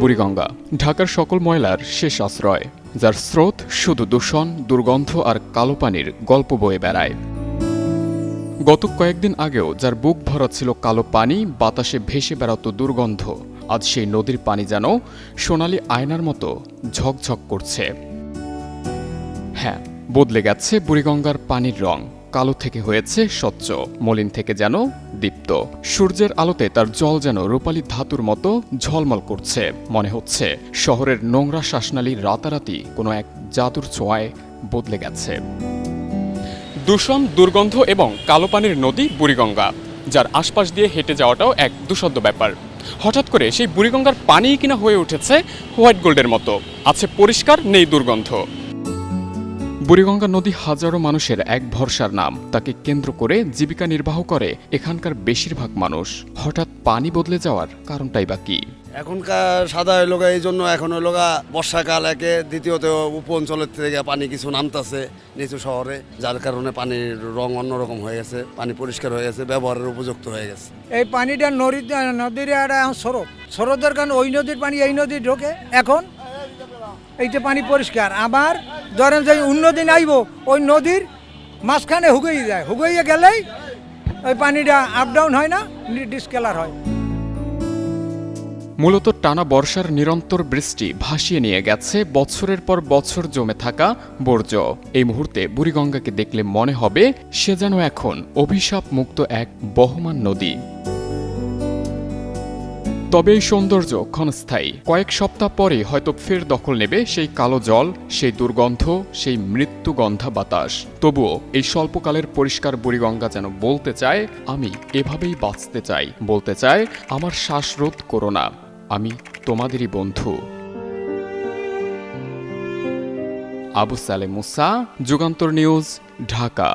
বুড়িগঙ্গা ঢাকার সকল ময়লার শেষ আশ্রয়, যার স্রোত শুধু দূষণ, দুর্গন্ধ আর কালো পানির গল্প বয়ে বেড়ায়। গত কয়েকদিন আগেও যার বুক ভরা ছিল কালো পানি, বাতাসে ভেসে বেড়াতো দুর্গন্ধ, আজ সেই নদীর পানি যেন সোনালি আয়নার মতো ঝকঝক করছে। হ্যাঁ, বদলে গেছে বুড়িগঙ্গার পানির রং। কালো থেকে হয়েছে স্বচ্ছ, মলিন থেকে যেন দীপ্ত। সূর্যের আলোতে তার জল যেন রূপালী ধাতুর মতো ঝলমল করছে। মনে হচ্ছে শহরের নোংরা শ্বাসনালী রাতারাতি কোনো এক জাদুর ছোঁয়ায় বদলে গেছে। দূষণ, দুর্গন্ধ এবং কালো পানির নদী বুড়িগঙ্গা, যার আশপাশ দিয়ে হেঁটে যাওয়াটাও এক দুঃসাধ্য ব্যাপার। হঠাৎ করে সেই বুড়িগঙ্গার পানিই কিনা হয়ে উঠেছে হোয়াইট গোল্ডের মতো, আছে পরিষ্কার, নেই দুর্গন্ধ। বুড়িগঙ্গা নদী হাজারো মানুষের এক ভরসার নাম। তাকে কেন্দ্র করে জীবিকা নির্বাহ করে এখানকার বেশিরভাগ মানুষ। হঠাৎ পানি বদলে যাওয়ার কারণটাই বা কি? এখনকার সাদা লোকা এই জন্য এখন লোকা বর্ষাকাল একে, দ্বিতীয়ত উপ অঞ্চলের থেকে পানি কিছু নামতেছে নিচু শহরে, যার কারণে পানির রং অন্যরকম হয়ে গেছে, পানি পরিষ্কার হয়ে গেছে, ব্যবহারের উপযুক্ত হয়ে গেছে। এই পানিটা নদীর একটা স্রোতের কারণে ওই নদীর পানি এই নদী ঢোকে। এখন এইটা পানি পরিষ্কার, আবার ধরেন যে উন্নতি আইব ওই নদীর মাঝখানে হুগিয়ে যায়, হুগিয়ে গেলেই ওই পানিটা আপ ডাউন হয় না, ডিসকালার হয়। মূলত টানা বর্ষার নিরন্তর বৃষ্টি ভাসিয়ে নিয়ে গেছে বছরের পর বছর জমে থাকা বর্জ্য। এই মুহূর্তে বুড়িগঙ্গাকে দেখলে মনে হবে সে যেন এখন অভিশাপ মুক্ত এক বহমান নদী। তবে এই সৌন্দর্য ক্ষণস্থায়ী। কয়েক সপ্তাহ পরে হয়তো ফের দখল নেবে সেই কালো জল, সেই দুর্গন্ধ, সেই মৃত্যুগন্ধা বাতাস। তবুও এই স্বল্পকালের পরিষ্কার বুড়িগঙ্গা যেন বলতে চায়, আমি এভাবেই বাঁচতে চাই, বলতে চায়, আমার শ্বাসরোধ করো না, আমি তোমাদেরই বন্ধু। আবু সালেম মুসা, যুগান্তর নিউজ, ঢাকা।